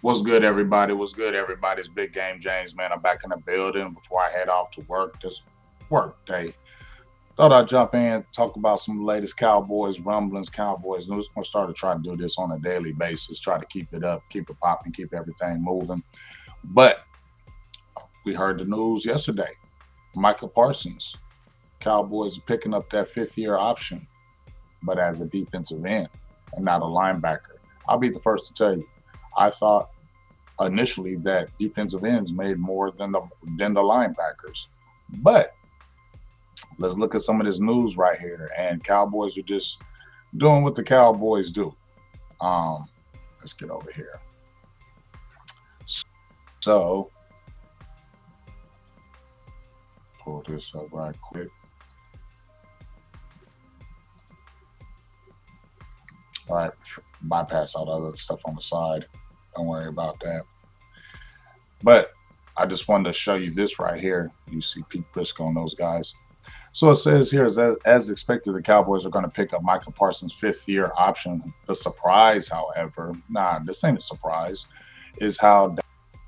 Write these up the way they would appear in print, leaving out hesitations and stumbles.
What's good, everybody? What's good, everybody? It's Big Game James, man. I'm back in the building before I head off to work this work day. Thought I'd jump in, talk about some of the latest Cowboys rumblings, Cowboys news. I'm going to start to try to do this on a daily basis, try to keep it up, keep it popping, keep everything moving. But we heard the news yesterday. Micah Parsons, Cowboys are picking up that fifth year option, but as a defensive end and not a linebacker. I'll be the first to tell you, I thought initially that defensive ends made more than the linebackers. But let's look at some of this news right here. And Cowboys are just doing what the Cowboys do. Um, let's get over here. So pull this up right quick. All right, bypass all the other stuff on the side. Don't worry about that. But I just wanted to show you this right here. You see Pete Briscoe and those guys. So it says here, as expected, the Cowboys are going to pick up Micah Parsons' fifth-year option. The surprise, however, this ain't a surprise, is how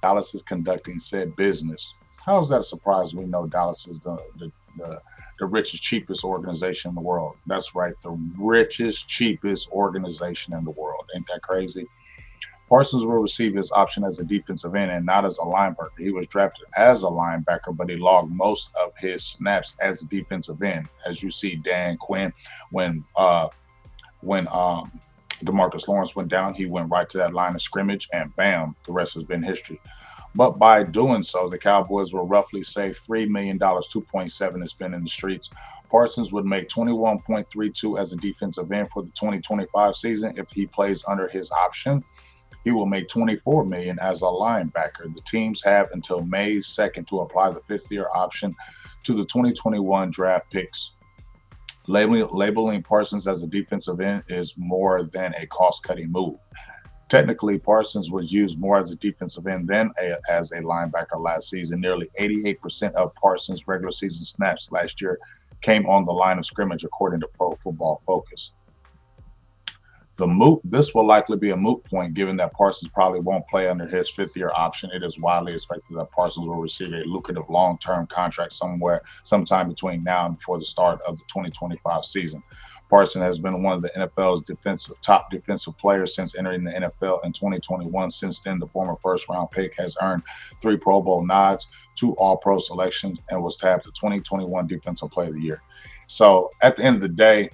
Dallas is conducting said business. How is that a surprise? We know Dallas is the richest, cheapest organization in the world. That's right, the richest, cheapest organization in the world. Ain't that crazy? Parsons will receive his option as a defensive end and not as a linebacker. He was drafted as a linebacker, but he logged most of his snaps as a defensive end. As you see, Dan Quinn, when Demarcus Lawrence went down, he went right to that line of scrimmage, and bam, the rest has been history. But by doing so, the Cowboys will roughly save $3 million, 2.7 has been in the streets. Parsons would make 21.32 as a defensive end for the 2025 season if he plays under his option. He will make 24 million as a linebacker. The teams have until May 2nd to apply the fifth-year option to the 2021 draft picks. Labeling Parsons as a defensive end is more than a cost-cutting move. Technically, Parsons was used more as a defensive end than as a linebacker last season. Nearly 88% of Parsons' regular season snaps last year came on the line of scrimmage, according to Pro Football Focus. This will likely be a moot point given that Parsons probably won't play under his fifth-year option. It is widely expected that Parsons will receive a lucrative long-term contract sometime between now and before the start of the 2025 season. Parsons has been one of the NFL's top defensive players since entering the NFL in 2021. Since then, the former first-round pick has earned 3 Pro Bowl nods, 2 All-Pro selections, and was tabbed the 2021 Defensive Player of the Year. So at the end of the day,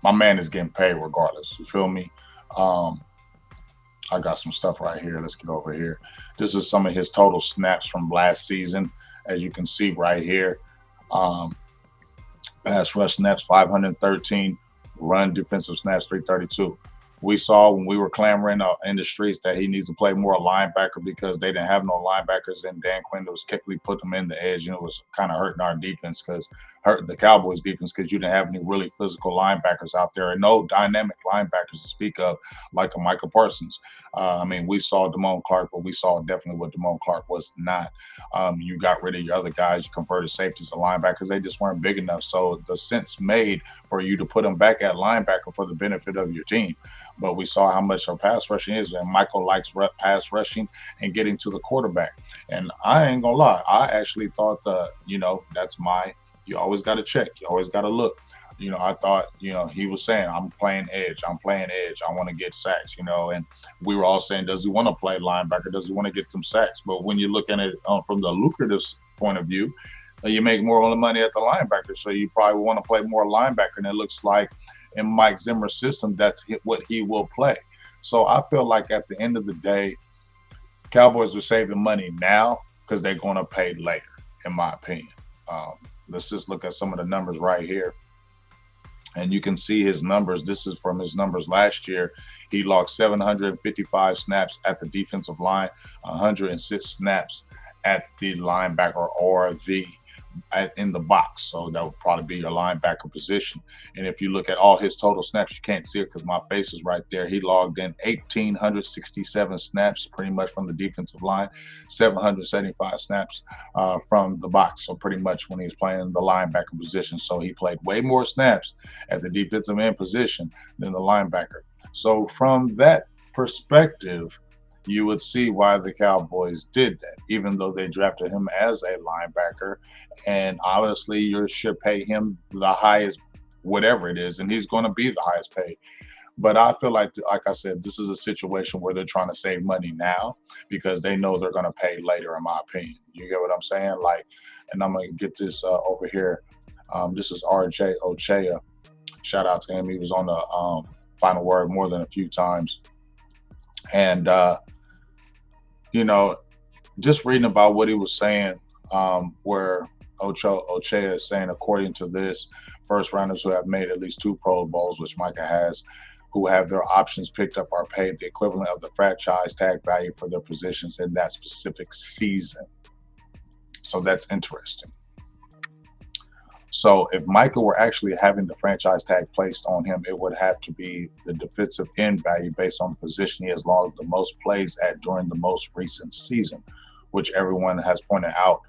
my man is getting paid regardless. You feel me? I got some stuff right here. Let's get over here. This is some of his total snaps from last season. As you can see right here. Pass rush snaps, 513. Run defensive snaps, 332. We saw when we were clamoring in the streets that he needs to play more linebacker because they didn't have no linebackers, and Dan Quinn was quickly put them in the edge, and it was kind of hurting our defense hurting the Cowboys defense because you didn't have any really physical linebackers out there and no dynamic linebackers to speak of like a Micah Parsons. We saw Damone Clark, but we saw definitely what Damone Clark was not. You got rid of your other guys, you converted safeties to linebackers. They just weren't big enough. So the sense made for you to put them back at linebacker for the benefit of your team. But we saw how much our pass rushing is, and Michael likes pass rushing and getting to the quarterback. And I ain't gonna lie, I actually thought you always got to check, you always got to look. I thought, he was saying, I'm playing edge, I want to get sacks, and we were all saying, does he want to play linebacker? Does he want to get some sacks? But when you're looking at it from the lucrative point of view, you make more money at the linebacker, so you probably want to play more linebacker, and it looks like in Mike Zimmer's system, that's what he will play. So I feel like at the end of the day, Cowboys are saving money now because they're going to pay later, in my opinion. Let's just look at some of the numbers right here. And you can see his numbers. This is from his numbers last year. He logged 755 snaps at the defensive line, 106 snaps at the linebacker or in the box. So that would probably be your linebacker position. And if you look at all his total snaps, you can't see it because my face is right there. He logged in 1,867 snaps pretty much from the defensive line, 775 snaps from the box. So pretty much when he was playing the linebacker position. So he played way more snaps at the defensive end position than the linebacker. So from that perspective, you would see why the Cowboys did that, even though they drafted him as a linebacker. And obviously, you should pay him the highest, whatever it is, and he's going to be the highest paid. But I feel like I said, this is a situation where they're trying to save money now because they know they're going to pay later, in my opinion. You get what I'm saying? Like, and I'm going to get this over here. This is RJ Ochea. Shout out to him. He was on the Final Word more than a few times. And, you know, just reading about what he was saying, where Ochea is saying, according to this, first rounders who have made at least 2 Pro Bowls, which Micah has, who have their options picked up, are paid the equivalent of the franchise tag value for their positions in that specific season. So that's interesting. So if Micah were actually having the franchise tag placed on him, it would have to be the defensive end value based on the position he has logged the most plays at during the most recent season, which everyone has pointed out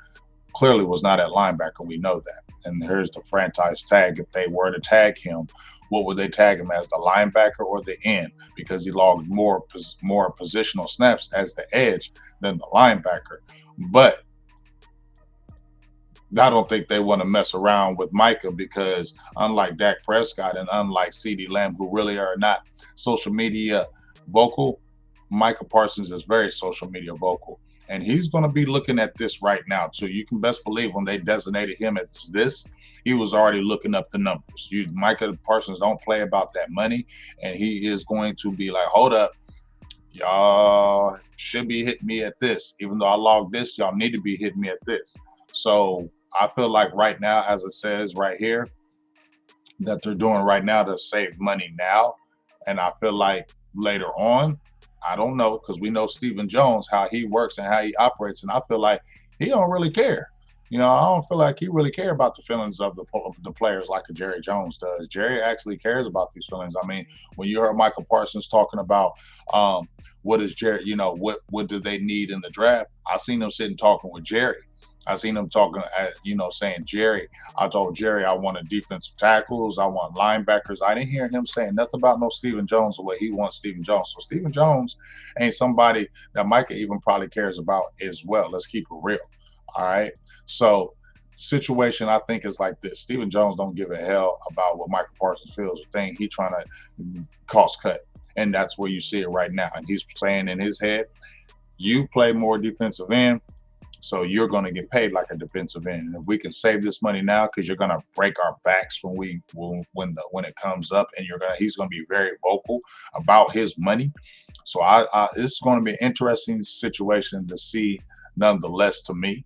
clearly was not at linebacker. We know that. And here's the franchise tag. If they were to tag him, what would they tag him as, the linebacker or the end? Because he logged more positional snaps as the edge than the linebacker. But I don't think they want to mess around with Micah because unlike Dak Prescott and unlike CeeDee Lamb, who really are not social media vocal, Micah Parsons is very social media vocal. And he's going to be looking at this right now, too. You can best believe when they designated him as this, he was already looking up the numbers. Micah Parsons don't play about that money, and he is going to be like, hold up, y'all should be hitting me at this. Even though I logged this, y'all need to be hitting me at this. So I feel like right now, as it says right here, that they're doing right now to save money now. And I feel like later on, I don't know, because we know Stephen Jones, how he works and how he operates. And I feel like he don't really care. You know, I don't feel like he really care about the feelings of the players like a Jerry Jones does. Jerry actually cares about these feelings. I mean, when you heard Michael Parsons talking about what is Jerry, you know, what do they need in the draft? I seen him sitting talking with Jerry. I seen him talking, saying, Jerry, I told Jerry I wanted defensive tackles, I want linebackers. I didn't hear him saying nothing about no Stephen Jones the way he wants Stephen Jones. So Stephen Jones ain't somebody that Micah even probably cares about as well. Let's keep it real. All right. So situation, I think, is like this. Stephen Jones don't give a hell about what Michael Parsons feels. The thing he trying to cost cut. And that's where you see it right now. And he's saying in his head, you play more defensive end, so you're going to get paid like a defensive end. And if we can save this money now, because you're going to break our backs when it comes up, and he's going to be very vocal about his money. So this is going to be an interesting situation to see, nonetheless, to me,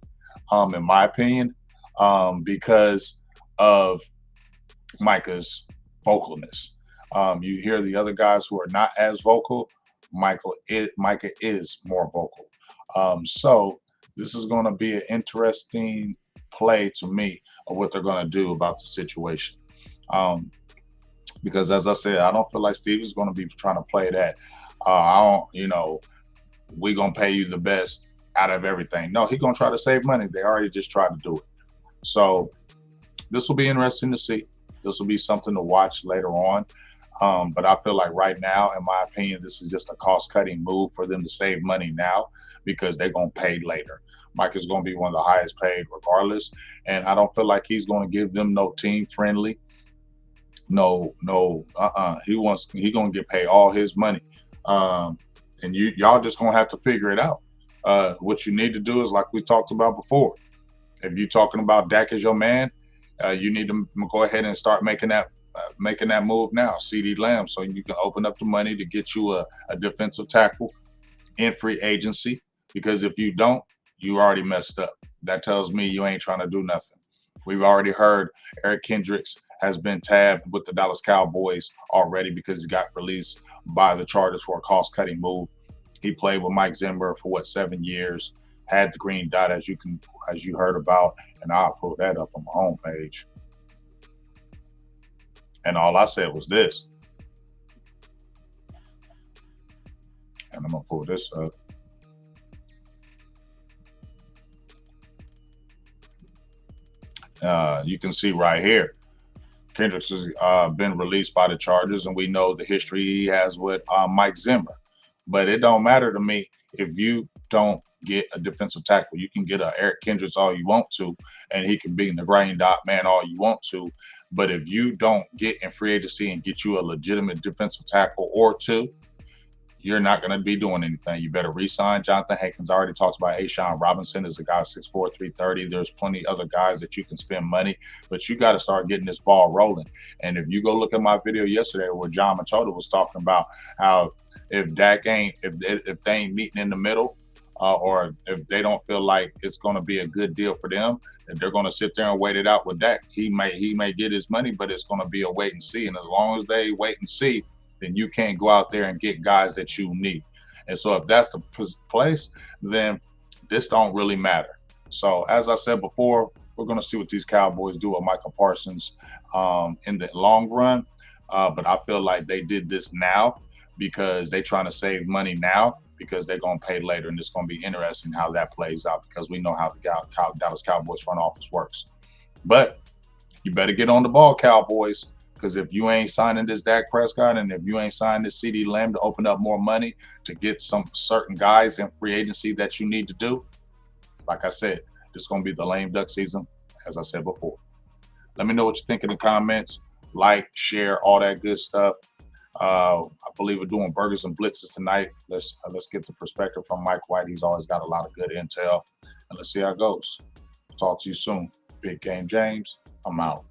in my opinion, because of Micah's vocalness. You hear the other guys who are not as vocal. Micah is more vocal. So this is going to be an interesting play to me of what they're going to do about the situation. Because as I said, I don't feel like Steve is going to be trying to play that. We're going to pay you the best out of everything. No, he's going to try to save money. They already just tried to do it. So this will be interesting to see. This will be something to watch later on. But I feel like right now, in my opinion, this is just a cost-cutting move for them to save money now because they're going to pay later. Mike is going to be one of the highest paid regardless. And I don't feel like he's going to give them no team-friendly. He going to get paid all his money. And y'all just going to have to figure it out. What you need to do is, like we talked about before, if you're talking about Dak as your man, you need to go ahead and start making that move now, CeeDee Lamb, so you can open up the money to get you a defensive tackle in free agency. Because if you don't, you already messed up. That tells me you ain't trying to do nothing. We've already heard Eric Kendricks has been tabbed with the Dallas Cowboys already because he got released by the Chargers for a cost-cutting move. He played with Mike Zimmer for 7 years, had the green dot as you heard about, and I'll pull that up on my homepage. And all I said was this. And I'm going to pull this up. You can see right here, Kendricks has been released by the Chargers, and we know the history he has with Mike Zimmer. But it don't matter to me if you don't get a defensive tackle. You can get a Eric Kendricks all you want to, and he can be in the green dot man all you want to. But if you don't get in free agency and get you a legitimate defensive tackle or two, you're not going to be doing anything. You better re-sign Jonathan Hankins. I already talked about Ashawn Robinson as a guy 6'4", 330. There's plenty other guys that you can spend money, but you got to start getting this ball rolling. And if you go look at my video yesterday where John Machota was talking about how if Dak ain't, if they ain't meeting in the middle, or if they don't feel like it's going to be a good deal for them, and they're going to sit there and wait it out with Dak. He may get his money, but it's going to be a wait and see. And as long as they wait and see, then you can't go out there and get guys that you need. And so if that's the place, then this don't really matter. So as I said before, we're going to see what these Cowboys do with Micah Parsons in the long run. But I feel like they did this now because they're trying to save money now because they're going to pay later. And it's going to be interesting how that plays out because we know how the Dallas Cowboys front office works. But you better get on the ball, Cowboys. Because if you ain't signing this Dak Prescott and if you ain't signing this CeeDee Lamb to open up more money to get some certain guys in free agency that you need to do, like I said, it's going to be the lame duck season, as I said before. Let me know what you think in the comments. Like, share, all that good stuff. I believe we're doing burgers and blitzes tonight. Let's get the perspective from Mike White. He's always got a lot of good intel. And let's see how it goes. Talk to you soon. Big Game James, I'm out.